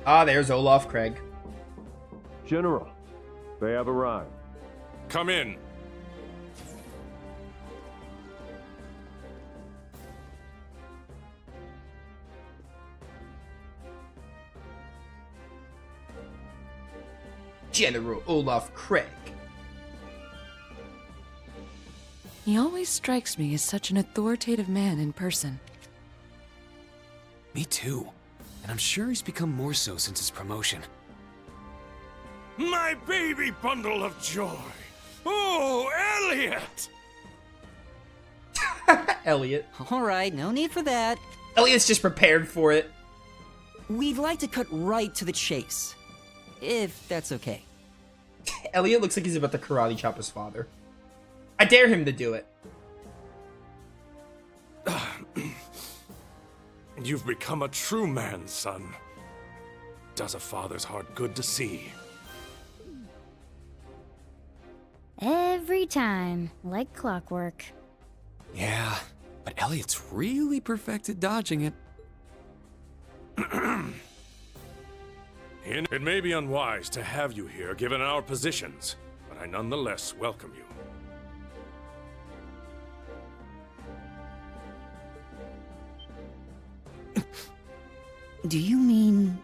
Ah, there's Olaf Craig. General, they have arrived. Come in. General Olaf Craig. He always strikes me as such an authoritative man in person. Me too. And I'm sure he's become more so since his promotion. My baby bundle of joy. Oh, Elliot! Elliot. All right, no need for that. Elliot's just prepared for it. We'd like to cut right to the chase, if that's okay. Elliot looks like he's about to karate chop his father. I dare him to do it. You've become a true man, son. Does a father's heart good to see. Every time, like clockwork. Yeah, but Elliot's really perfected dodging it. It may be unwise to have you here given our positions, but I nonetheless welcome you. Do you mean...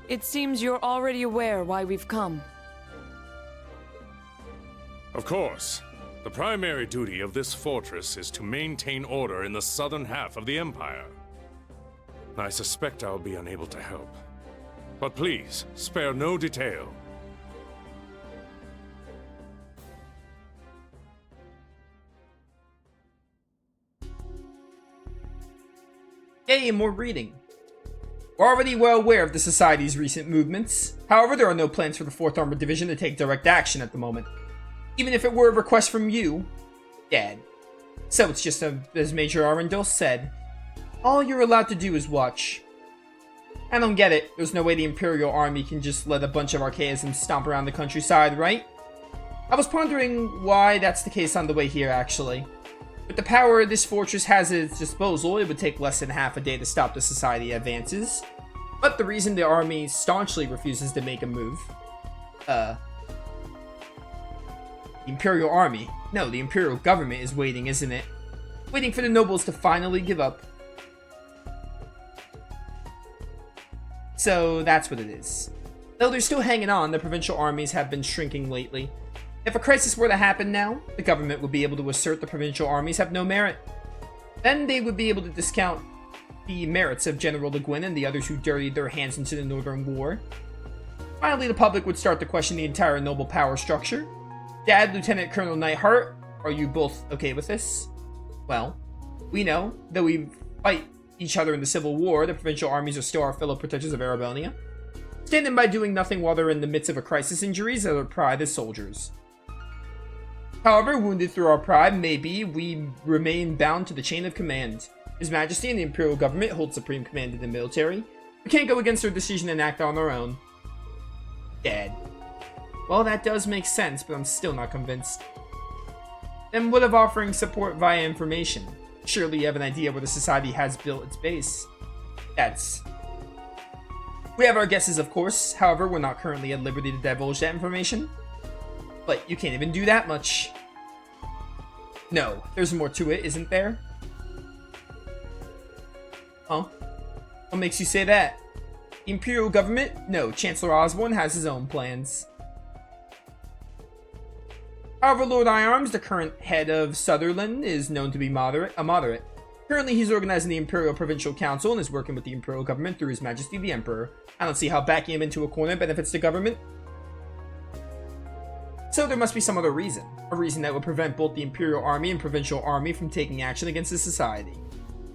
It seems you're already aware why we've come. Of course. The primary duty of this fortress is to maintain order in the southern half of the Empire. I suspect I'll be unable to help. But please, spare no detail. Yay, more reading. We're already well aware of the Society's recent movements. However, there are no plans for the 4th Armored Division to take direct action at the moment. Even if it were a request from you, Dad. So it's just as Major Arundel said, all you're allowed to do is watch. I don't get it. There's no way the Imperial Army can just let a bunch of archaisms stomp around the countryside, right? I was pondering why that's the case on the way here, actually. With the power this fortress has at its disposal, it would take less than half a day to stop the Society advances. But the reason the army staunchly refuses to make a move... The Imperial Army. No, the Imperial government is waiting, isn't it? Waiting for the nobles to finally give up. So that's what it is. Though they're still hanging on, the provincial armies have been shrinking lately. If a crisis were to happen now, the government would be able to assert the provincial armies have no merit. Then they would be able to discount the merits of General Le Guin and the others who dirtied their hands into the Northern War. Finally, the public would start to question the entire noble power structure. Dad, Lieutenant Colonel Nightheart, are you both okay with this? Well, we know, though we fight each other in the Civil War, the provincial armies are still our fellow protectors of Erebonia, standing by doing nothing while they're in the midst of a crisis injuries as our pride as soldiers. However, wounded through our pride, maybe we remain bound to the chain of command. His Majesty and the Imperial Government hold supreme command in the military. We can't go against their decision and act on our own. Dad. Well, that does make sense, but I'm still not convinced. Then what of offering support via information? Surely you have an idea where the Society has built its base. We have our guesses, of course. However, we're not currently at liberty to divulge that information. But you can't even do that much. No, there's more to it, isn't there? Huh? What makes you say that? The Imperial Government? No, Chancellor Osborne has his own plans. However, Lord Iarms, the current head of Sutherland, is known to be a moderate. Currently, he's organizing the Imperial Provincial Council and is working with the Imperial Government through His Majesty the Emperor. I don't see how backing him into a corner benefits the government. So there must be some other reason. A reason that would prevent both the Imperial Army and Provincial Army from taking action against the Society.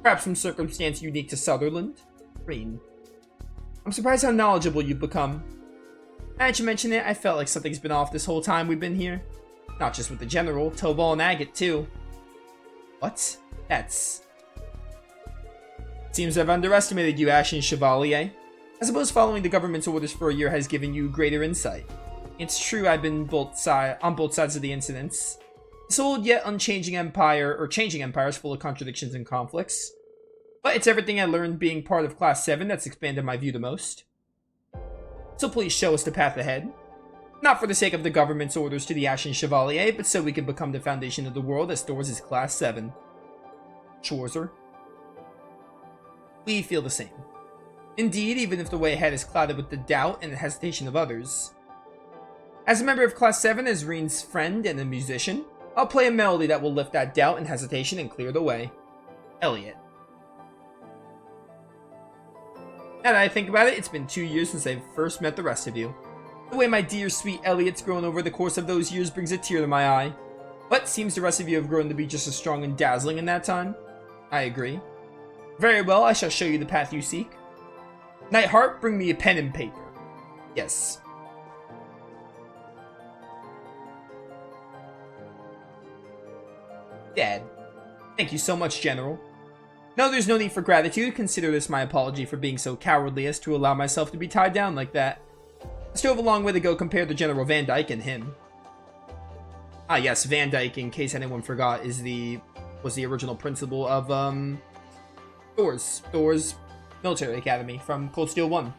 Perhaps some circumstance unique to Sutherland? Green. I'm surprised how knowledgeable you've become. Now that you mention it, I felt like something's been off this whole time we've been here. Not just with the General, Tobal and Agate too. What? Seems I've underestimated you, Ashen Chevalier. I suppose following the government's orders for a year has given you greater insight. It's true I've been on both sides of the incidents. This old yet unchanging empire, or changing empire, is full of contradictions and conflicts. But it's everything I learned being part of Class 7 that's expanded my view the most. So please show us the path ahead. Not for the sake of the government's orders to the Ashen Chevalier, but so we can become the foundation of the world that stores as Class 7. Schwarzer. We feel the same. Indeed, even if the way ahead is clouded with the doubt and the hesitation of others. As a member of Class 7, as Reen's friend and a musician, I'll play a melody that will lift that doubt and hesitation and clear the way. Elliot. Now that I think about it, it's been 2 years since I first met the rest of you. The way my dear sweet Elliot's grown over the course of those years brings a tear to my eye. But seems the rest of you have grown to be just as strong and dazzling in that time. I agree. Very well, I shall show you the path you seek. Nightheart, bring me a pen and paper. Yes. Dad. Thank you so much, General. No, there's no need for gratitude. Consider this my apology for being so cowardly as to allow myself to be tied down like that. I still have a long way to go compared to General Van Dyke and him. Ah yes, Van Dyke, in case anyone forgot, was the original principal of, Thor's Military Academy from Cold Steel 1.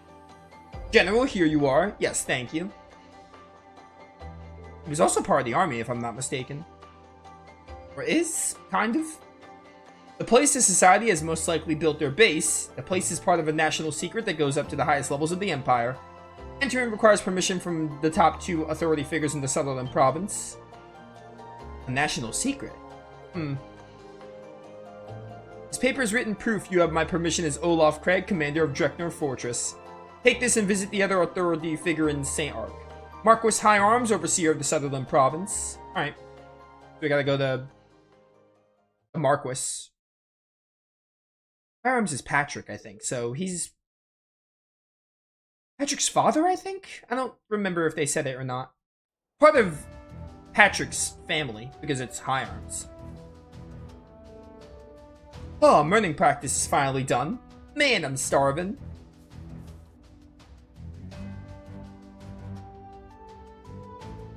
General, here you are. Yes, thank you. He was also part of the army, if I'm not mistaken. Or is, kind of. The place the society has most likely built their base. The place is part of a national secret that goes up to the highest levels of the Empire. Entering requires permission from the top 2 authority figures in the Sutherland province. A national secret? This paper is written proof you have my permission as Olaf Craig, commander of Dreknor Fortress. Take this and visit the other authority figure in St. Arc. Marquis High Arms, overseer of the Sutherland province. Alright. We gotta go to the Marquis. High Arms is Patrick, I think. So he's Patrick's father, I think? I don't remember if they said it or not. Part of Patrick's family, because it's High Arms. Oh, morning practice is finally done. Man, I'm starving.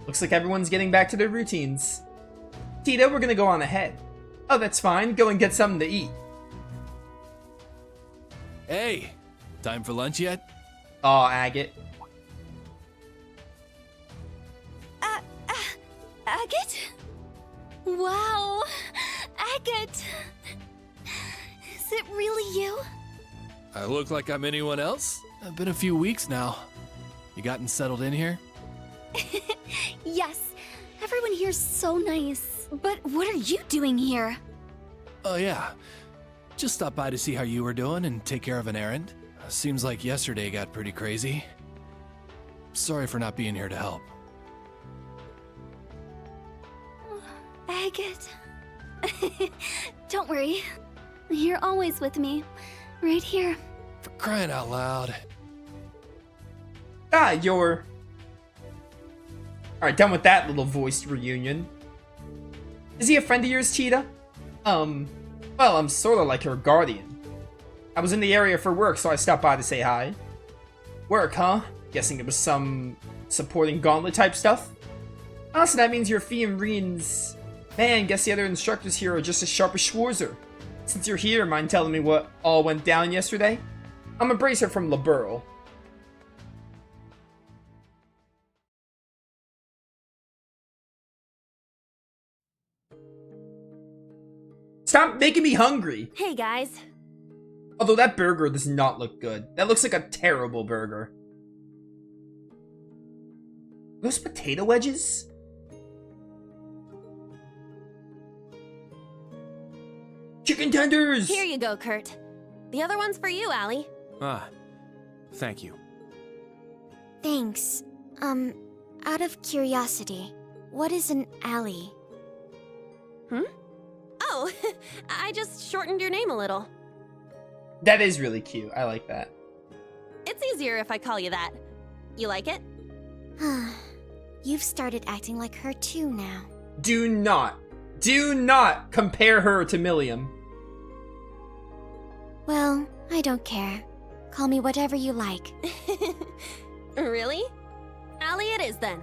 Looks like everyone's getting back to their routines. Tita, we're gonna go on ahead. Oh, that's fine. Go and get something to eat. Hey, time for lunch yet? Aw, Agate. Agate? Wow, Agate. Is it really you? I look like I'm anyone else? It's been a few weeks now. You gotten settled in here? Yes, everyone here's so nice. But what are you doing here? Oh yeah, just stopped by to see how you were doing and take care of an errand. Seems like yesterday got pretty crazy. Sorry for not being here to help. Agate. Don't worry. You're always with me. Right here. For crying out loud. Ah, you're... Alright, done with that little voiced reunion. Is he a friend of yours, Tita? Well, I'm sorta like her guardian. I was in the area for work, so I stopped by to say hi. Work, huh? Guessing it was some supporting gauntlet type stuff? Oh, so that means you're Fee and Reen's... Man, guess the other instructors here are just as sharp as Schwarzer. Since you're here, mind telling me what all went down yesterday? I'm a bracer from LaBurle. Stop making me hungry! Hey guys. Although that burger does not look good. That looks like a terrible burger. Those potato wedges? Chicken tenders! Here you go, Kurt. The other one's for you, Allie. Ah, thank you. Thanks. Out of curiosity, what is an alley? Oh, I just shortened your name a little. That is really cute. I like that. It's easier if I call you that. You like it? You've started acting like her too now. Do not compare her to Milliam. Well, I don't care. Call me whatever you like. Really? Allie it is then.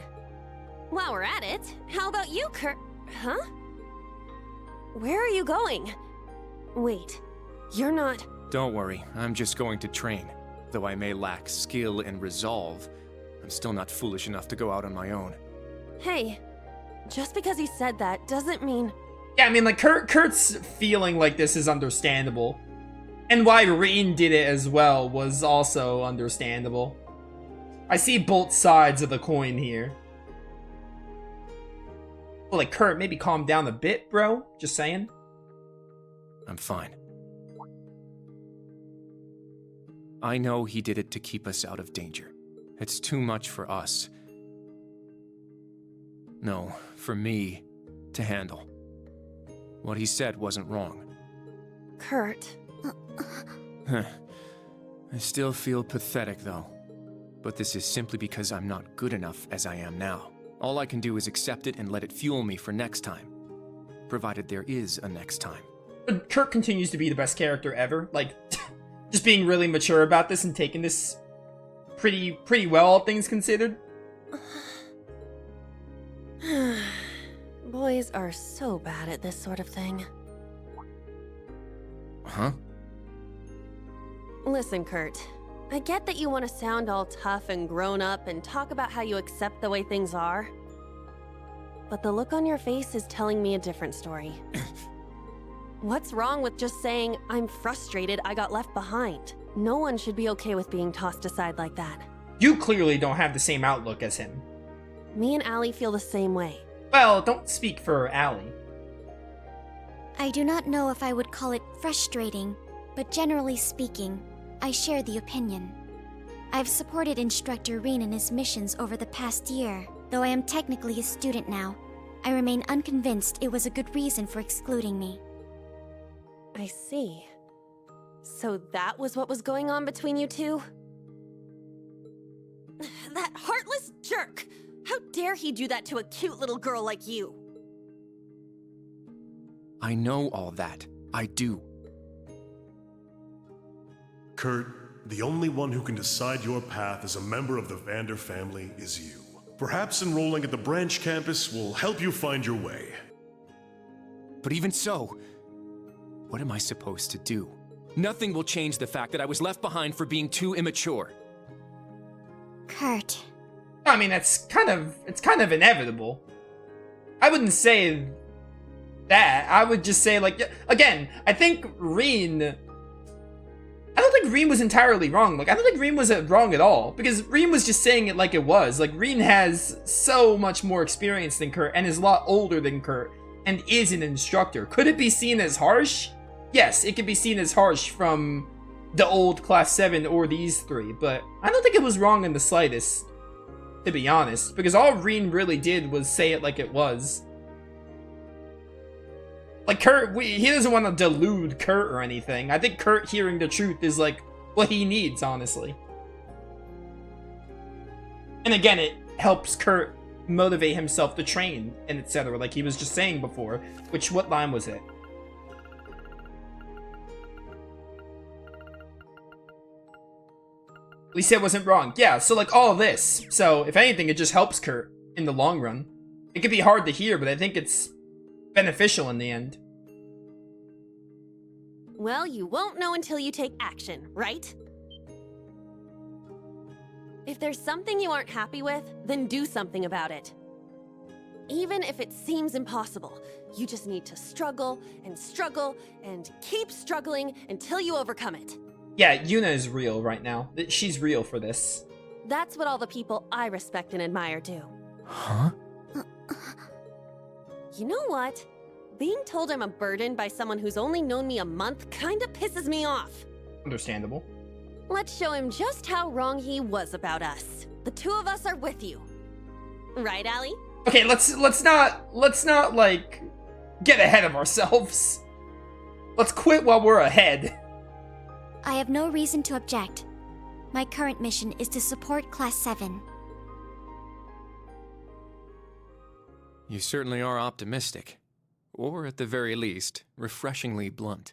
While we're at it, how about you, Kurt? Huh? Where are you going? Wait, you're not... Don't worry, I'm just going to train. Though I may lack skill and resolve, I'm still not foolish enough to go out on my own. Hey, just because he said that doesn't mean... Yeah, I mean, like, Kurt's feeling like this is understandable. And why Rean did it as well was also understandable. I see both sides of the coin here. Well, like, Kurt, maybe calm down a bit, bro. Just saying. I'm fine. I know he did it to keep us out of danger. It's too much for us. No, for me to handle. What he said wasn't wrong. Kurt. I still feel pathetic, though. But this is simply because I'm not good enough as I am now. All I can do is accept it and let it fuel me for next time. Provided there is a next time. But Kurt continues to be the best character ever. Like, just being really mature about this and taking this pretty well, all things considered. Boys are so bad at this sort of thing. Huh? Listen, Kurt. I get that you want to sound all tough and grown up and talk about how you accept the way things are. But the look on your face is telling me a different story. What's wrong with just saying, I'm frustrated I got left behind? No one should be okay with being tossed aside like that. You clearly don't have the same outlook as him. Me and Allie feel the same way. Well, don't speak for Allie. I do not know if I would call it frustrating, but generally speaking, I share the opinion. I've supported Instructor Rean in his missions over the past year. Though I am technically a student now, I remain unconvinced it was a good reason for excluding me. I see. So that was what was going on between you two? That heartless jerk! How dare he do that to a cute little girl like you? I know all that. I do. Kurt, the only one who can decide your path as a member of the Vander family is you. Perhaps enrolling at the branch campus will help you find your way. But even so, what am I supposed to do? Nothing will change the fact that I was left behind for being too immature. Kurt. I mean, it's kind of inevitable. I wouldn't say that. I would just say, like, again, I don't think Rean was entirely wrong. Like, I don't think Rean was wrong at all. Because Rean was just saying it like it was. Like, Rean has so much more experience than Kurt and is a lot older than Kurt and is an instructor. Could it be seen as harsh? Yes, it could be seen as harsh from the old Class 7 or these three. But I don't think it was wrong in the slightest, to be honest. Because all Rean really did was say it like it was. Like, Kurt, he doesn't want to delude Kurt or anything. I think Kurt hearing the truth is, like, what he needs, honestly. And again, it helps Kurt motivate himself to train, and etc., like he was just saying before. Which, what line was it? At least it wasn't wrong. Yeah, so, like, all of this. So, if anything, it just helps Kurt in the long run. It could be hard to hear, but I think it's beneficial in the end. Well, you won't know until you take action, right? If there's something you aren't happy with, then do something about it. Even if it seems impossible, you just need to struggle and keep struggling until you overcome it. Yeah, Yuna is real right now. She's real for this. That's what all the people I respect and admire do. Huh? You know what? Being told I'm a burden by someone who's only known me a month kinda pisses me off. Understandable. Let's show him just how wrong he was about us. The two of us are with you. Right, Allie? Okay, let's not like get ahead of ourselves. Let's quit while we're ahead. I have no reason to object. My current mission is to support Class 7. You certainly are optimistic. Or, at the very least, refreshingly blunt.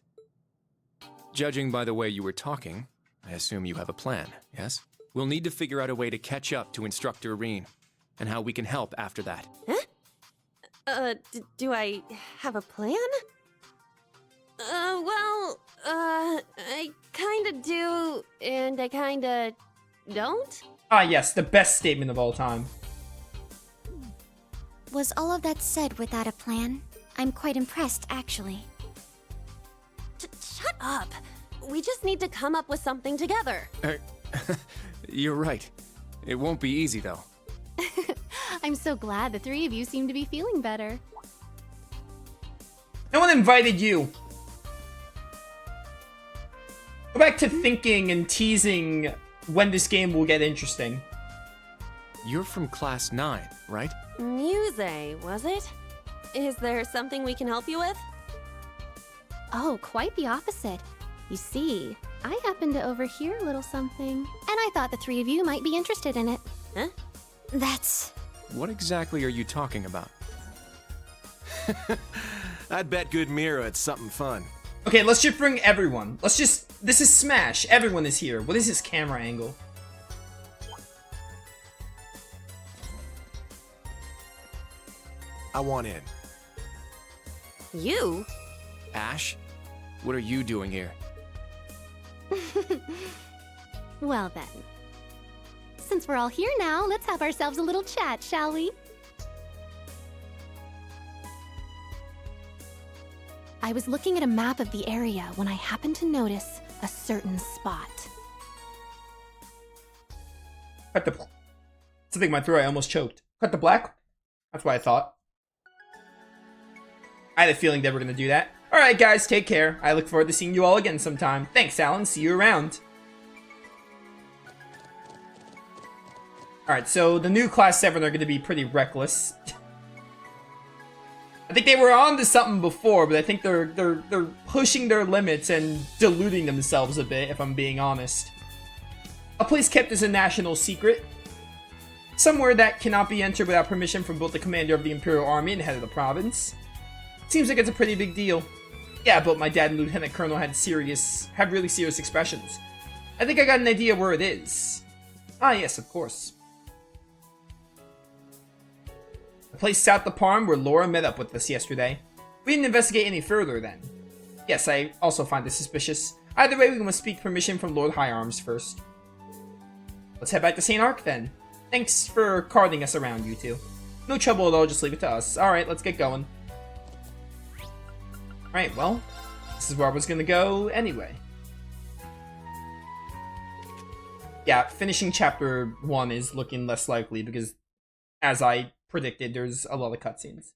Judging by the way you were talking, I assume you have a plan, yes? We'll need to figure out a way to catch up to Instructor Rean, and how we can help after that. Huh? Do I have a plan? I and I kinda don't? Ah, yes, the best statement of all time. Was all of that said without a plan? I'm quite impressed, actually. Shut up! We just need to come up with something together. You're right. It won't be easy, though. I'm so glad the three of you seem to be feeling better. No one invited you. Go back to thinking and teasing when this game will get interesting. You're from Class 9, right? Muse, was it? Is there something we can help you with? Oh, quite the opposite. You see, I happened to overhear a little something, and I thought the three of you might be interested in it. Huh? That's... What exactly are you talking about? I'd bet good Mira it's something fun. Okay, let's just bring everyone. This is Smash. Everyone is here. What is this camera angle? I want in. You? Ash? What are you doing here? Well then. Since we're all here now, let's have ourselves a little chat, shall we? I was looking at a map of the area when I happened to notice a certain spot. Cut the... Something in my throat, I almost choked. Cut the black? That's what I thought. I had a feeling they were going to do that. Alright guys, take care. I look forward to seeing you all again sometime. Thanks, Alan. See you around. Alright, so the new Class 7 are going to be pretty reckless. I think they were on to something before, but I think they're pushing their limits and diluting themselves a bit, if I'm being honest. A place kept as a national secret. Somewhere that cannot be entered without permission from both the commander of the Imperial Army and the head of the province. Seems like it's a pretty big deal. Yeah, but my dad and Lieutenant Colonel had really serious expressions. I think I got an idea where it is. Ah, yes, of course. The place south of Parm where Laura met up with us yesterday. We didn't investigate any further then. Yes, I also find this suspicious. Either way, we must seek permission from Lord High Arms first. Let's head back to St. Arc then. Thanks for carting us around, you two. No trouble at all, just leave it to us. Alright, let's get going. Alright, well, this is where I was gonna go anyway. Yeah, finishing chapter 1 is looking less likely because, as I predicted, there's a lot of cutscenes.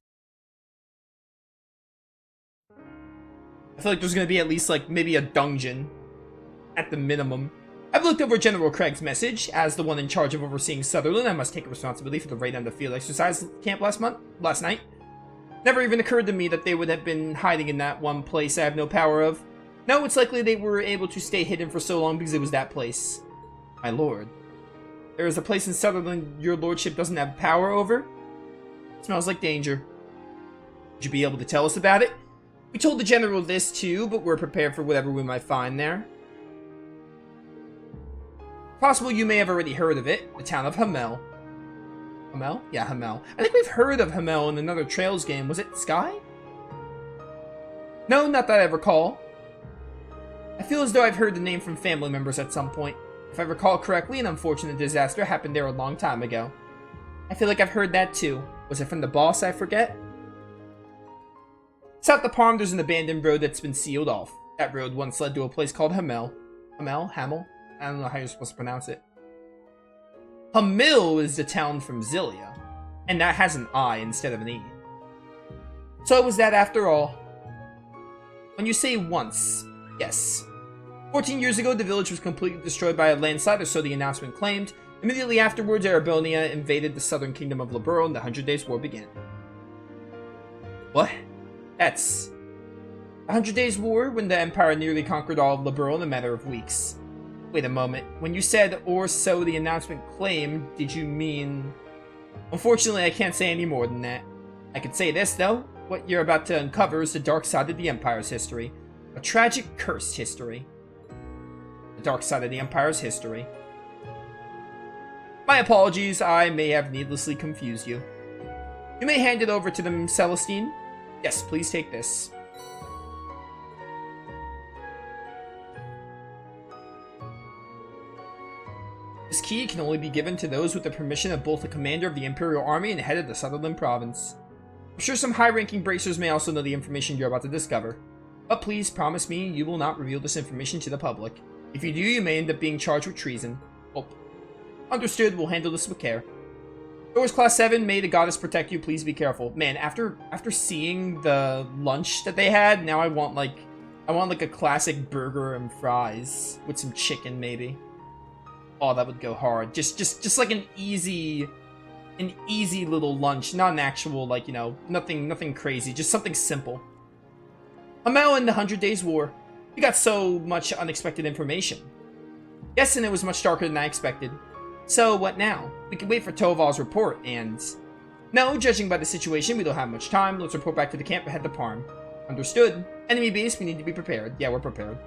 I feel like there's gonna be at least, like, maybe a dungeon. At the minimum. I've looked over General Craig's message. As the one in charge of overseeing Sutherland, I must take responsibility for the raid on the field exercise camp last night. Never even occurred to me that they would have been hiding in that one place I have no power of. No, it's likely they were able to stay hidden for so long because it was that place. My lord. There is a place in Sutherland your lordship doesn't have power over? Smells like danger. Would you be able to tell us about it? We told the general this too, but we're prepared for whatever we might find there. Possible you may have already heard of it, the town of Hamel. Hamel? Yeah, Hamel. I think we've heard of Hamel in another Trails game. Was it Sky? No, not that I recall. I feel as though I've heard the name from family members at some point. If I recall correctly, an unfortunate disaster happened there a long time ago. I feel like I've heard that too. Was it from the boss, I forget? South of Parm, there's an abandoned road that's been sealed off. That road once led to a place called Hamel. Hamel? I don't know how you're supposed to pronounce it. Hamil is the town from Zilia, and that has an I instead of an E. So it was that after all. When you say once, yes. 14 years ago, the village was completely destroyed by a landslide, or so the announcement claimed. Immediately afterwards, Arabonia invaded the southern kingdom of Liberl, and the 100 Days War began. What? That's... the 100 Days War, when the Empire nearly conquered all of Liberl in a matter of weeks. Wait a moment. When you said, or so the announcement claimed, did you mean... Unfortunately, I can't say any more than that. I can say this, though. What you're about to uncover is the dark side of the Empire's history. A tragic, cursed history. The dark side of the Empire's history. My apologies, I may have needlessly confused you. You may hand it over to them, Celestine. Yes, please take this. This key can only be given to those with the permission of both the commander of the Imperial Army and the head of the Sutherland Province. I'm sure some high-ranking bracers may also know the information you're about to discover. But please promise me you will not reveal this information to the public. If you do, you may end up being charged with treason. Oh. Understood, we'll handle this with care. Doors Class 7, may the goddess protect you, please be careful. Man, after seeing the lunch that they had, now I want like a classic burger and fries with some chicken maybe. Oh, that would go hard. Just like an easy little lunch, not an actual, like, you know, nothing crazy, just something simple. Hamel and the 100 Days War. We got so much unexpected information. Yes, and it was much darker than I expected. So, what now? We can wait for Toval's report, and... No, judging by the situation, we don't have much time. Let's report back to the camp and head to Parm. Understood. Enemy base, we need to be prepared. Yeah, we're prepared.